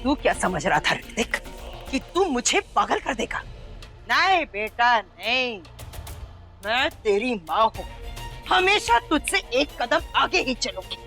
तू क्या समझ रहा था ऋतिक कि तू मुझे पागल कर देगा? नहीं बेटा नहीं, मैं तेरी माँ हूँ, हमेशा तुझसे एक कदम आगे ही चलूंगी।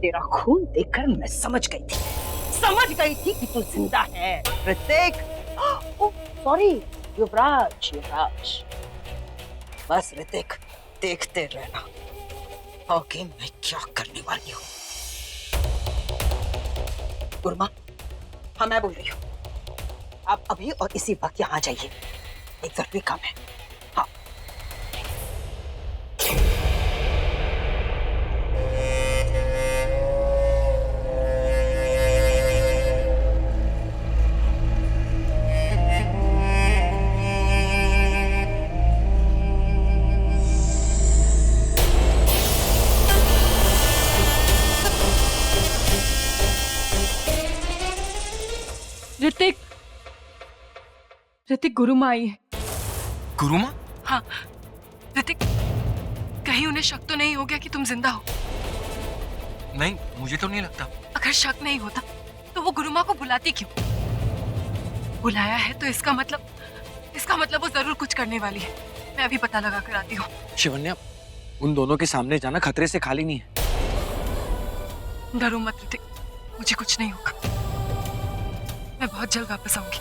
तेरा खून देखकर मैं समझ गई थी कि तू जिंदा है ऋतिक। ओह सॉरी, युवराज युवराज। बस ऋतिक देखते रहना आगे मैं क्या करने वाली हूँ। गुरमा, हाँ मैं बोल रही हूँ, आप अभी और इसी वक्त यहाँ आ जाइए, एक जरूरी काम है। हाँ ऋतिक, ऋतिक गुरुमा आई है। गुरुमा? हाँ ऋतिक, कहीं उन्हें शक तो नहीं हो गया कि तुम जिंदा हो? नहीं, मुझे तो नहीं लगता। अगर शक नहीं होता तो वो गुरुमा को बुलाती क्यों? बुलाया है तो इसका मतलब वो जरूर कुछ करने वाली है। मैं अभी पता लगा कर आती हूँ। शिवन्या, उन दोनों के सामने जाना खतरे से खाली नहीं है। डरो मत ऋतिक, मुझे कुछ नहीं होगा। मैं बहुत जल्द वापस आऊंगी।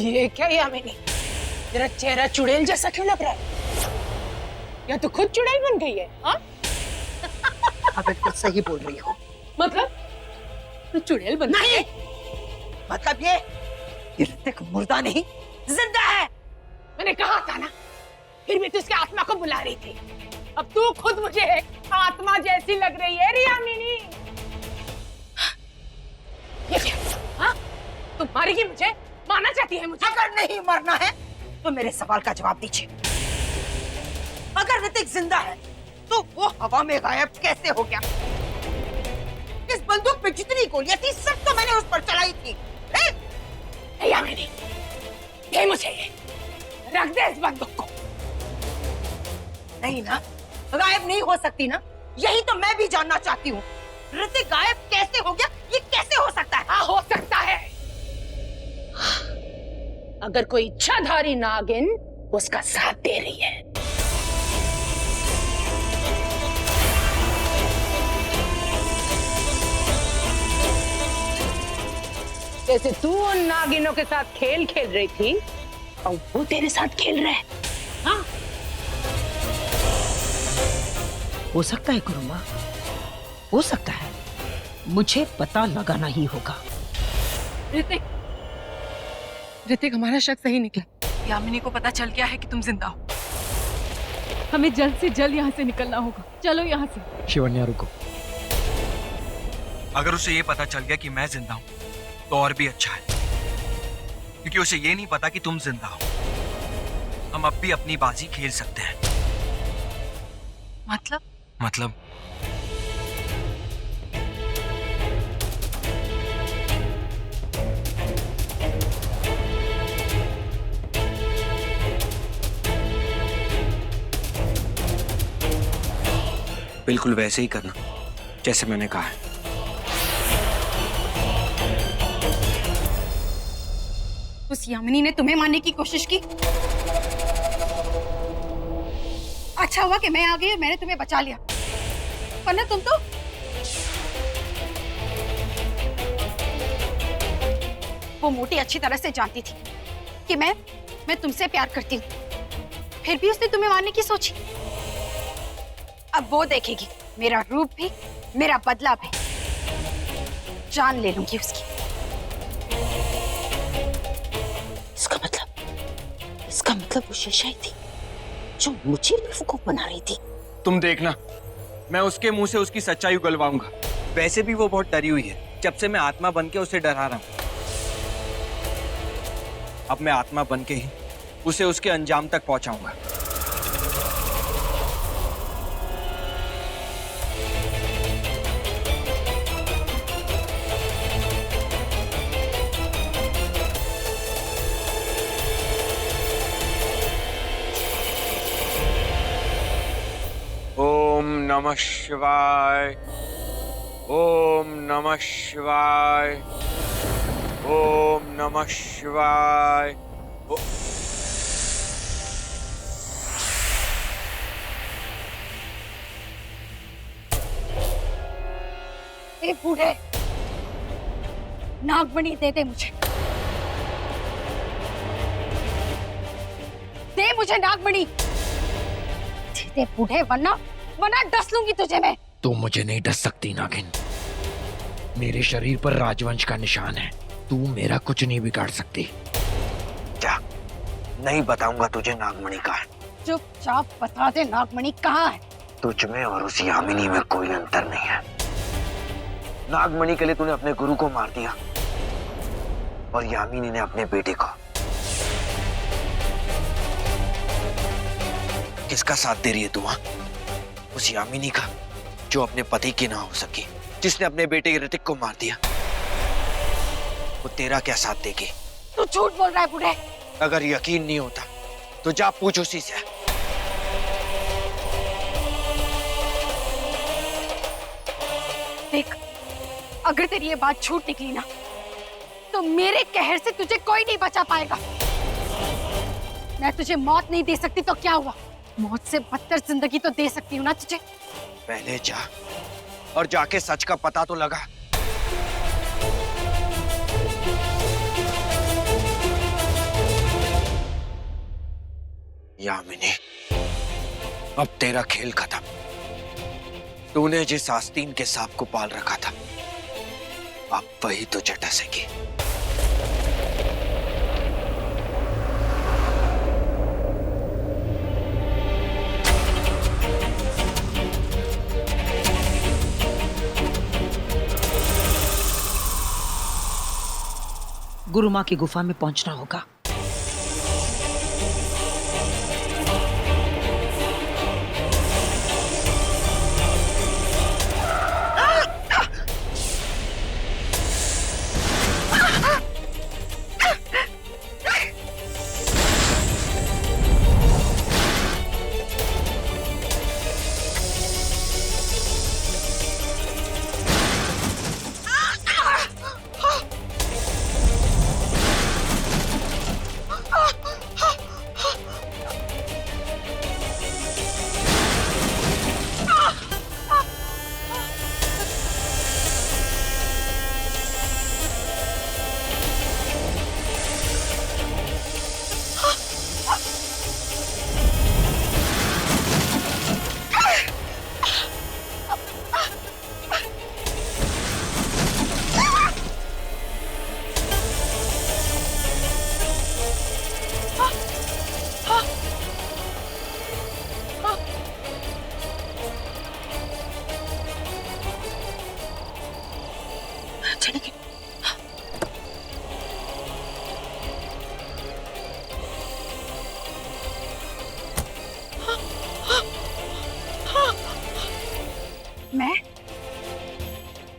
ये क्या यामिनी, तेरा चेहरा चुड़ैल जैसा क्यों लग रहा है? या तो खुद चुड़ैल बन गई है? हाँ? आप बिल्कुल सही बोल रही हो। मतलब तो चुड़ैल बन गई है? मतलब ये ऋतिक मुर्दा नहीं जिंदा है। मैंने कहा था ना, फिर भी तू उसकी आत्मा को बुला रही थी। अब तू खुद मुझे आत्मा जैसी लग रही है रे यामिनी। ये क्या? हाँ? तुम मारेगी मुझे? मारना चाहती है मुझे? अगर नहीं मरना है तो मेरे सवाल का जवाब दीजिए। अगर ऋतिक जिंदा है तो वो हवा में गायब कैसे हो गया? इस बंदूक पे जितनी गोलियां थी सब तो मैंने उस पर चलाई थी। यामिनी, ये मुझे रख दे इस बंदूक को। नहीं ना, गायब नहीं हो सकती ना, यही तो मैं भी जानना चाहती हूँ। ऋतिक गायब कैसे हो गया? ये कैसे हो सकता है? हाँ, हो सकता है अगर कोई इच्छाधारी नागिन उसका साथ दे रही है। जैसे तू उन नागिनों के साथ खेल खेल रही थी और वो तेरे साथ खेल रहे हैं। हाँ? हो सकता है गुरुमा, हो सकता है। मुझे पता लगाना ही होगा। ऋतिक, ऋतिक, हमारा शक सही निकला। यामिनी को पता चल गया है कि तुम जिंदा हो। हमें जल्द से जल्द यहाँ से निकलना होगा। चलो यहाँ से। शिवन्या रुको। अगर उसे ये पता चल गया कि मैं जिंदा हूँ तो और भी अच्छा है, क्योंकि उसे ये नहीं पता कि तुम जिंदा हो। हम अब भी अपनी बाजी खेल सकते हैं। मतलब बिल्कुल वैसे ही करना जैसे मैंने कहा है। उस यामिनी ने तुम्हें मारने की कोशिश की। अच्छा हुआ कि मैं आ गई और मैंने तुम्हें बचा लिया, वरना तुम तो वो मोटी अच्छी तरह से जानती थी कि मैं तुमसे प्यार करती हूँ, फिर भी उसने तुम्हें मारने की सोची। अब वो देखेगी मेरा रूप भी, मेरा बदला भी। जान ले लूंगी उसकी। इसका मतलब वो शेषाई थी जो मुझे बेवकूफ बना रही थी। तुम देखना, मैं उसके मुंह से उसकी सच्चाई उगलवाऊंगा। वैसे भी वो बहुत डरी हुई है जब से मैं आत्मा बन के उसे डरा रहा हूं। अब मैं आत्मा बन के ही उसे उसके अंजाम तक पहुंचाऊंगा। ओम नमः शिवाय, ओम नमः शिवाय, ओम नमः शिवाय। ए बूढ़े, नागमणि दे दे मुझे, दे मुझे नागमणि, दे दे बूढ़े, वरना डस लूंगी तुझे मैं। तू मुझे नहीं डस सकती नागिन। मेरे शरीर पर राजवंश का निशान है, तू मेरा कुछ नहीं बिगाड़ सकती। क्या? नहीं बताऊंगा तुझे नागमणि का है। चुपचाप बता दे नागमणि कहाँ है। तुझ में और उस यामिनी में कोई अंतर नहीं है। नागमणि के लिए तूने अपने गुरु को मार दिया और यामिनी ने अपने बेटे को। किसका साथ दे रही है तू? उस यामिनी का जो अपने पति की ना हो सकी, जिसने अपने बेटे ऋतिक को मार दिया। वो तेरा क्या साथ देगी? तू झूठ बोल रहा है बूढ़े। अगर यकीन नहीं होता तो जा पूछ उसी से। देख, अगर तेरी ये बात झूठ निकली ना, तो मेरे कहर से तुझे कोई नहीं बचा पाएगा। मैं तुझे मौत नहीं दे सकती तो क्या हुआ, मौत से बदतर जिंदगी तो दे सकती हूँ ना तुझे। पहले जा और जाके सच का पता तो लगा। यामिनी, अब तेरा खेल खत्म। तूने जिस आस्तीन के सांप को पाल रखा था, अब वही तुझे डसेगी। गुरु माँ की गुफा में पहुंचना होगा।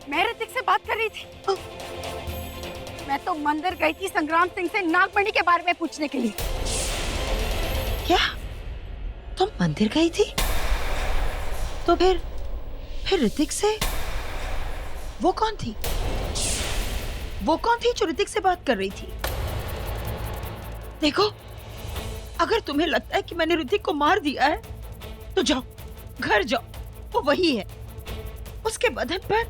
मैं ऋतिक से बात कर रही थी। मैं तो मंदिर गई थी संग्राम सिंह से नागमणि के बारे में पूछने के लिए। क्या तुम मंदिर गई थी? तो फिर फिर ऋतिक से? वो कौन थी? वो कौन थी जो ऋतिक से बात कर रही थी? देखो, अगर तुम्हें लगता है कि मैंने ऋतिक को मार दिया है तो जाओ, घर जाओ, वो वही है। उसके बदन पर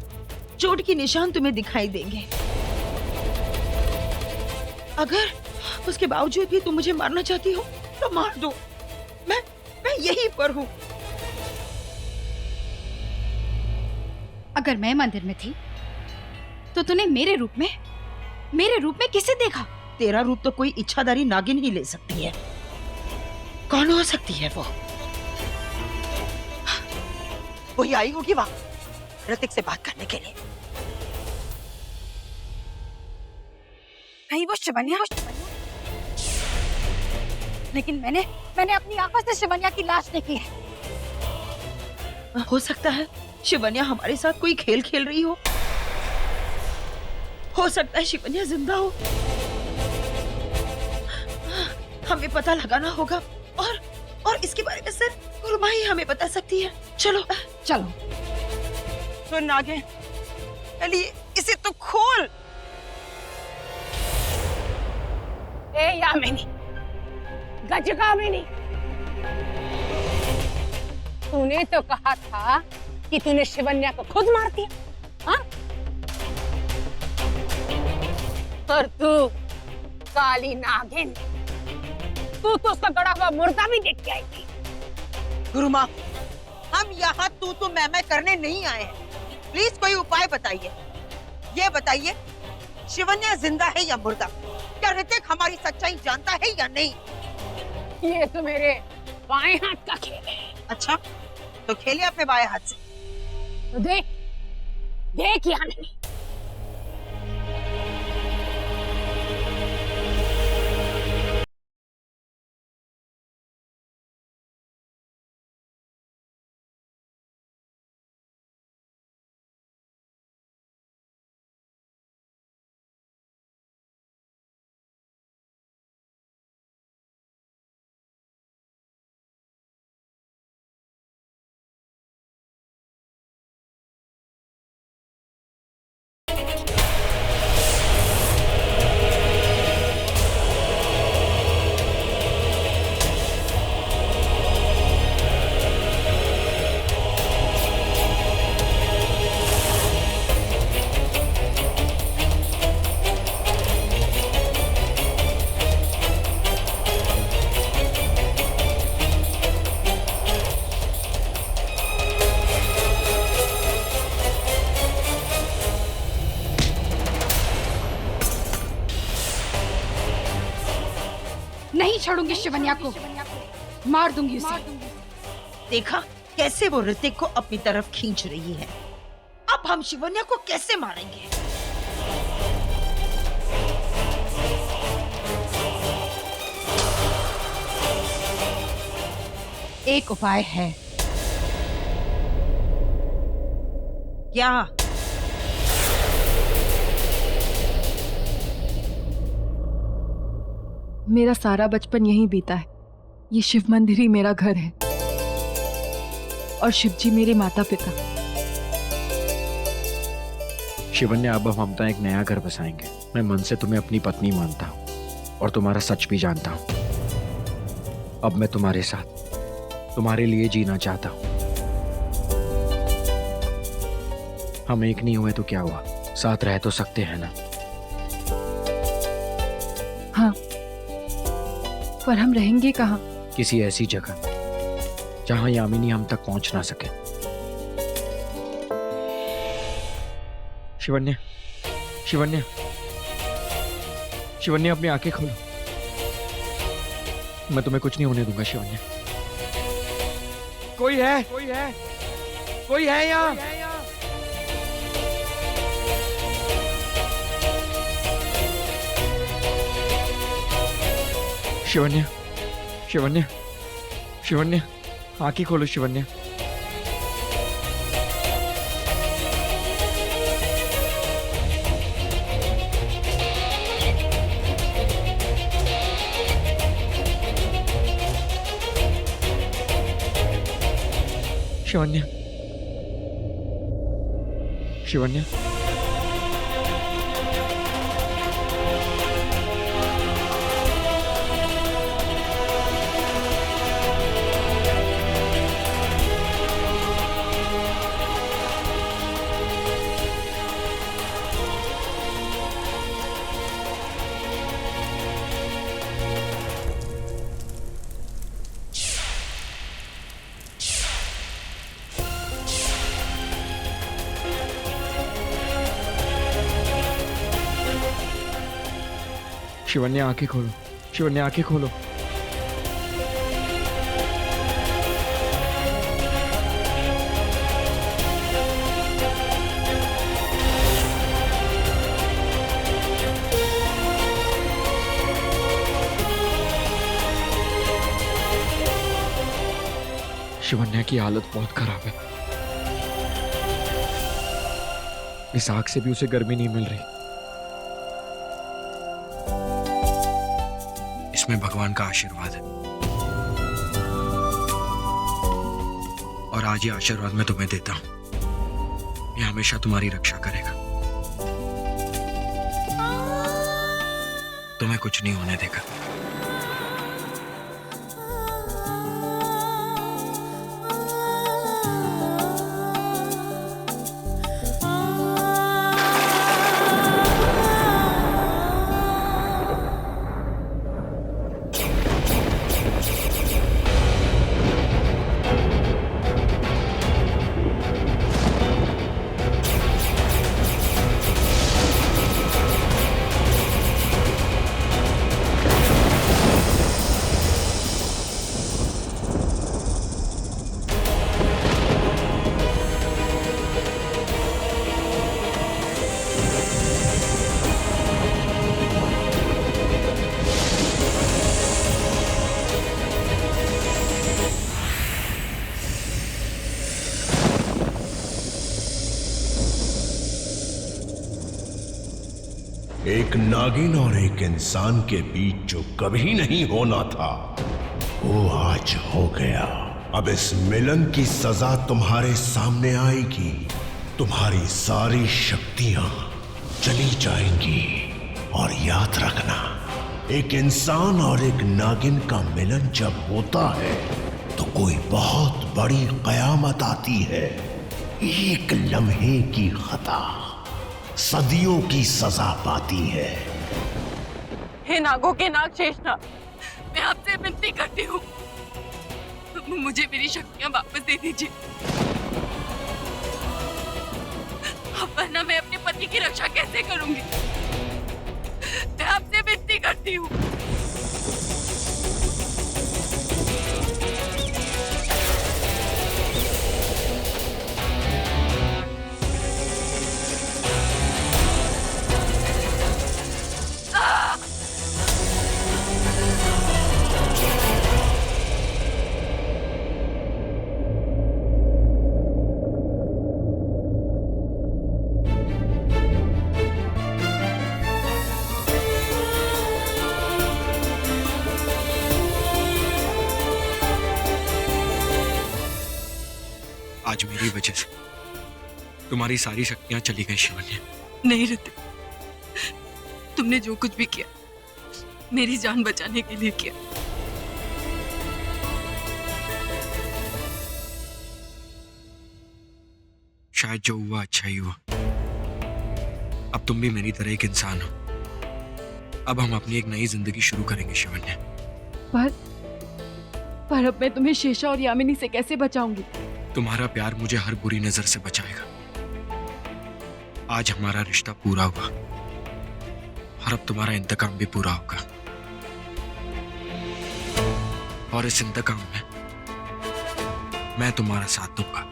चोट के निशान तुम्हें दिखाई देंगे। अगर उसके बावजूद भी तुम मुझे मारना चाहती हो तो मार दो, मैं यहीं पर हूँ। अगर मैं मंदिर में थी तो तूने मेरे रूप में किसे देखा? तेरा रूप तो कोई इच्छाधारी नागिन ही ले सकती है। कौन हो सकती है वो? वही आई होगी वहां ऋतिक से बात करने के लिए। कहीं वो शिवन्या? लेकिन मैंने अपनी आंखों से शिवन्या की लाश देखी है। हो सकता है शिवन्या हमारे साथ कोई खेल खेल रही हो सकता है शिवन्या जिंदा हो। हमें पता लगाना होगा और इसके बारे में सिर्फ गुरुमा ही हमें बता सकती है। चलो चलो। तो नागिन, चलिए इसे तो खोल। ए यामिनी, गजकामिनी, तूने तो कहा था कि तूने शिवन्या को खुद मार दिया, हाँ? और तू काली नागिन, तू तो उसका गड़ा हुआ मुर्दा भी देख के आई थी। गुरुमा, हम यहाँ तू मैं करने नहीं आए हैं। प्लीज कोई उपाय बताइए। ये बताइए, शिवन्या जिंदा है या मुर्दा? क्या ऋतिक हमारी सच्चाई जानता है या नहीं? ये तो मेरे बाएं हाथ का खेल है। अच्छा, तो खेलिए अपने बाएं हाथ से। तो देख यामिनी, नहीं छोड़ूंगी शिवन्या को, मार दूंगी उसे। देखा कैसे वो ऋतिक को अपनी तरफ खींच रही है। अब हम शिवन्या को कैसे मारेंगे? एक उपाय है। क्या? मेरा सारा बचपन यहीं बीता है। ये शिव मंदिर ही मेरा घर है और शिव जी मेरे माता पिता। शिवन्या, अब हम तो एक नया घर बसाएंगे। मैं मन से तुम्हें अपनी पत्नी मानता हूँ और तुम्हारा सच भी जानता हूँ। अब मैं तुम्हारे साथ, तुम्हारे लिए जीना चाहता हूँ। हम एक नहीं हुए तो क्या हुआ, साथ रह तो सकते हैं ना? हाँ, पर हम रहेंगे कहाँ? किसी ऐसी जगह जहां यामिनी हम तक पहुंच ना सके। शिवन्या, शिवन्या, शिवन्या, अपनी आंखें खोलो। मैं तुम्हें कुछ नहीं होने दूंगा शिवन्या। कोई है यहाँ? शिवन्या, शिवन्या, शिवन्या, आंखें खोलो शिवन्या। शिवन्या, शिवन्या, शिवन्या आंखें खोलो, शिवन्या आंखें खोलो। शिवन्या की हालत बहुत खराब है। इस आग से भी उसे गर्मी नहीं मिल रही। इसमें भगवान का आशीर्वाद है, और आज ये आशीर्वाद मैं तुम्हें देता हूं। ये हमेशा तुम्हारी रक्षा करेगा, तुम्हें कुछ नहीं होने देगा। एक नागिन और एक इंसान के बीच जो कभी नहीं होना था, वो आज हो गया। अब इस मिलन की सजा तुम्हारे सामने आएगी। तुम्हारी सारी शक्तियां चली जाएंगी। और याद रखना, एक इंसान और एक नागिन का मिलन जब होता है तो कोई बहुत बड़ी कयामत आती है। एक लम्हे की खता सदियों की सजा पाती है। हे नागों के नाग शेषनाग, मैं आपसे विनती करती हूँ, मुझे मेरी शक्तियां वापस दे दीजिए, वरना मैं अपने पति की रक्षा कैसे करूंगी। मैं आपसे विनती करती हूँ। आज मेरी वजह से तुम्हारी सारी शक्तियां चली गई शिवन्या। नहीं ऋतिक, तुमने जो कुछ भी किया मेरी जान बचाने के लिए किया। शायद जो हुआ अच्छा ही हुआ। अब तुम भी मेरी तरह एक इंसान हो। अब हम अपनी एक नई जिंदगी शुरू करेंगे शिवन्या। पर अब मैं तुम्हें शेषा और यामिनी से कैसे बचाऊंगी? तुम्हारा प्यार मुझे हर बुरी नजर से बचाएगा। आज हमारा रिश्ता पूरा हुआ और अब तुम्हारा इंतकाम भी पूरा होगा। और इस इंतकाम में मैं तुम्हारा साथ दूंगा।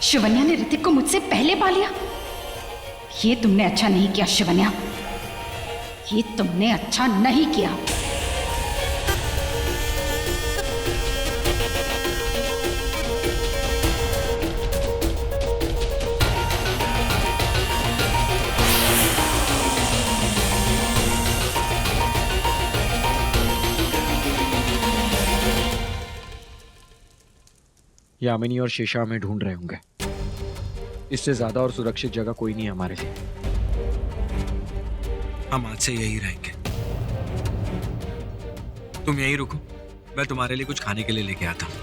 शिवन्या ने ऋतिक को मुझसे पहले पा लिया। ये तुमने अच्छा नहीं किया शिवन्या, ये तुमने अच्छा नहीं किया। यामिनी और शेषा हमें ढूंढ रहे होंगे। इससे ज्यादा और सुरक्षित जगह कोई नहीं है हमारे लिए। हम आज से यही रहेंगे। तुम यहीं रुको, मैं तुम्हारे लिए कुछ खाने के लिए लेके आता हूँ।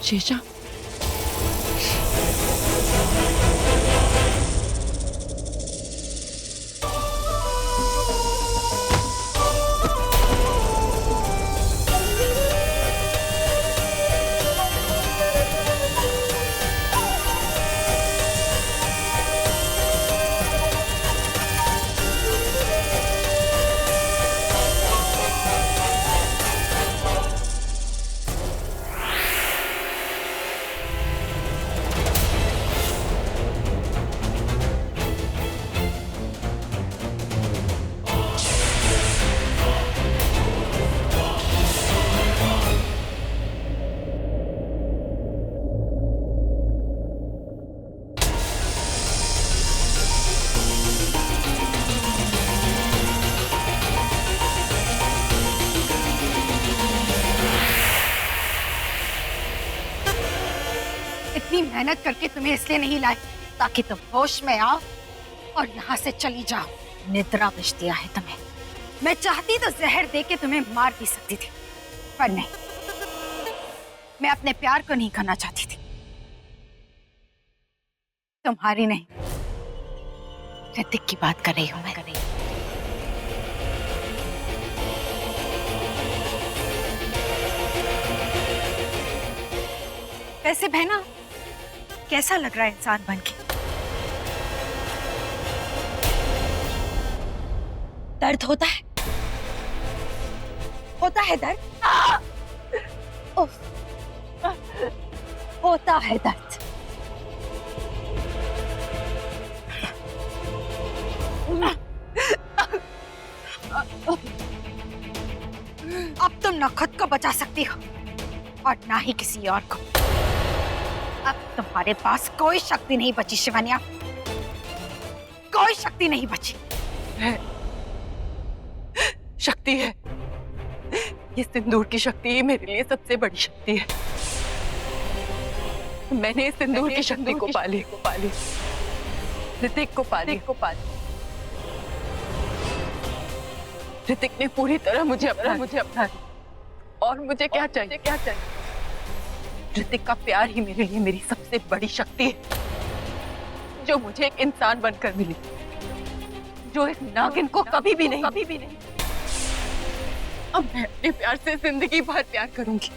शेषा, इतनी मेहनत करके तुम्हें इसलिए नहीं लाए ताकि तुम होश में आओ और यहाँ से चली जाओ। निद्रा विष दिया है तुम्हें। मैं चाहती तो जहर दे के तुम्हें मार भी सकती थी, पर नहीं, मैं अपने प्यार को नहीं करना चाहती थी। तुम्हारी नहीं, ऋतिक की बात कर रही हूँ मैं। वैसे बहना, कैसा लग रहा है इंसान बनके? दर्द होता है? होता है दर्द? उफ, होता है दर्द। अब तुम न खुद को बचा सकती हो और ना ही किसी और को। अब तुम्हारे पास कोई शक्ति नहीं बची शिवानिया, कोई शक्ति नहीं बची। शक्ति है, ये सिंदूर की शक्ति ही मेरे लिए सबसे बड़ी शक्ति है। मैंने इस सिंदूर की शक्ति को पाली, ऋतिक को पाली। ऋतिक ने पूरी तरह मुझे अपना और मुझे क्या चाहिए? ऋतिक का प्यार ही मेरे लिए मेरी सबसे बड़ी शक्ति है, जो मुझे एक इंसान बनकर मिली, जो इस नागिन को कभी भी नहीं। अब मैं अपने प्यार से जिंदगी भर प्यार करूंगी।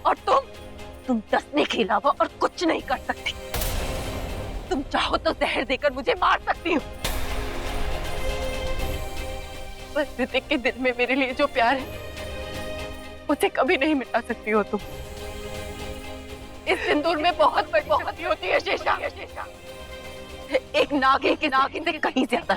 और तुम डसने के अलावा और कुछ नहीं कर सकती। तुम चाहो तो जहर देकर मुझे मार सकती हो, पर ऋतिक के दिल में मेरे लिए जो प्यार है उसे कभी नहीं मिटा सकती हो तुम। इस सिंदूर में बहुत बड़ी शक्ति होती है शेषा, एक नागिन से कहीं ज्यादा।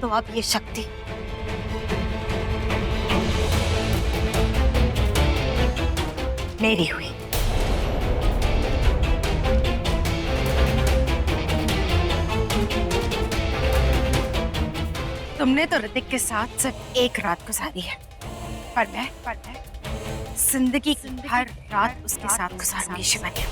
तो अब ये शक्ति मेरी हुई। तुमने तो ऋतिक के साथ सिर्फ एक रात गुजारी है, पर मैं जिंदगी की हर रात उसके साथ गुजारूंगी शिवानिया।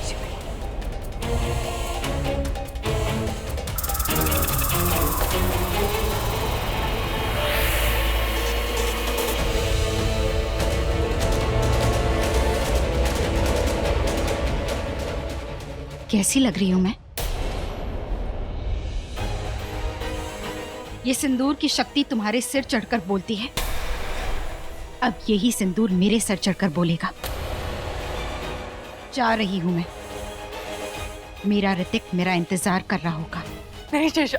कैसी लग रही हूं मैं? ये सिंदूर की शक्ति तुम्हारे सिर चढ़कर बोलती है। अब यही सिंदूर मेरे सर चढ़कर बोलेगा। जा रही हूं मैं। मेरा ऋतिक मेरा इंतजार कर रहा होगा। नहीं शेषा,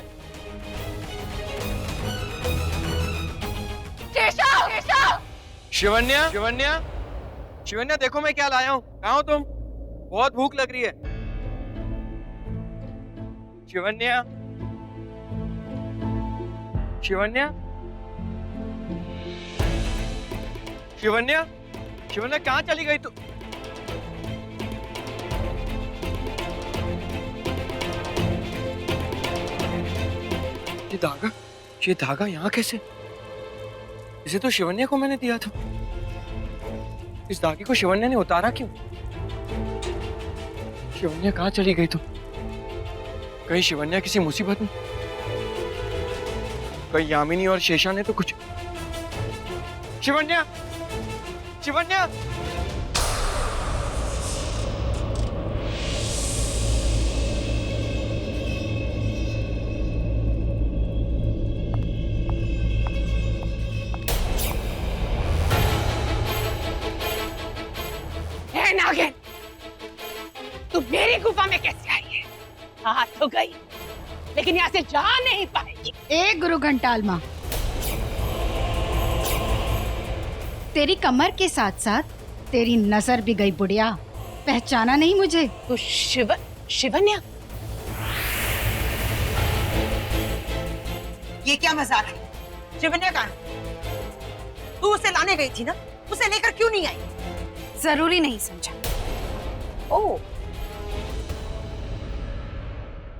शेषा, शेषा! शिवन्या, शिवन्या, शिवन्या, देखो मैं क्या लाया हूँ। कहाँ हो तुम? बहुत भूख लग रही है। शिवन्या, शिवन्या, शिवन्या, शिवन्या, कहाँ चली गई तू? ये धागा यहाँ कैसे? इसे तो शिवन्या को मैंने दिया था। इस धागे को शिवन्या ने उतारा क्यों? शिवन्या कहाँ चली गई तू? कहीं शिवन्या किसी मुसीबत में? कहीं यामिनी और शेषा ने तो कुछ? शिवन्या, शिवन्या! नागिन, तू मेरी गुफा में कैसे आई है? आ तो गई, लेकिन यहाँ से जा नहीं पाएगी। एक गुरु घंटाल माँ, तेरी कमर के साथ साथ तेरी नजर भी गई बुढ़िया। पहचाना नहीं मुझे? तू शिवन्या? ये क्या मजाक है? शिवन्या कहाँ है? तू उसे लाने गई थी ना, उसे लेकर क्यों नहीं आई? जरूरी नहीं समझा। ओह,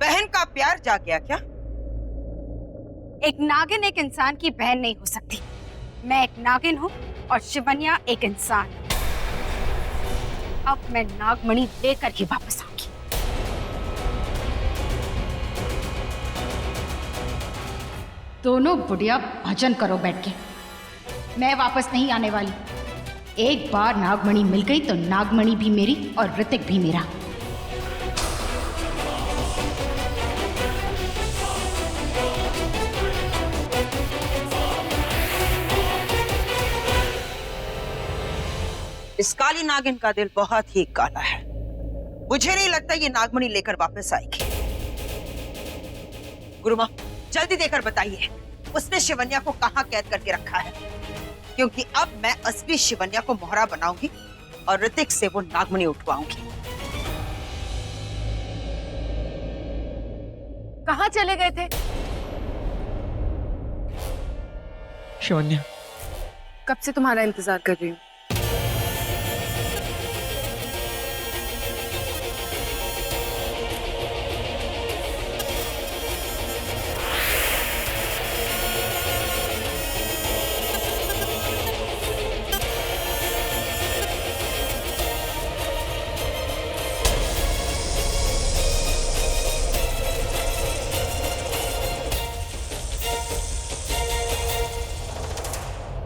बहन का प्यार जाग गया क्या? एक नागिन एक इंसान की बहन नहीं हो सकती। मैं एक नागिन हूँ और शिवन्या एक इंसान। अब मैं नागमणि लेकर ही वापस आऊंगी। दोनों बुढ़िया भजन करो बैठ के। मैं वापस नहीं आने वाली। एक बार नागमणि मिल गई तो नागमणि भी मेरी और ऋतिक भी मेरा। इस काली नागिन का दिल बहुत ही काला है। मुझे नहीं लगता ये नागमणि लेकर वापस आएगी। गुरुमा, जल्दी देकर बताइए उसने शिवन्या को कहां कैद करके रखा है, क्योंकि अब मैं असली शिवन्या को मोहरा बनाऊंगी और ऋतिक से वो नागमणि उठवाऊंगी। कहाँ चले गए थे? शिवन्या, कब से तुम्हारा इंतजार कर रही हूँ।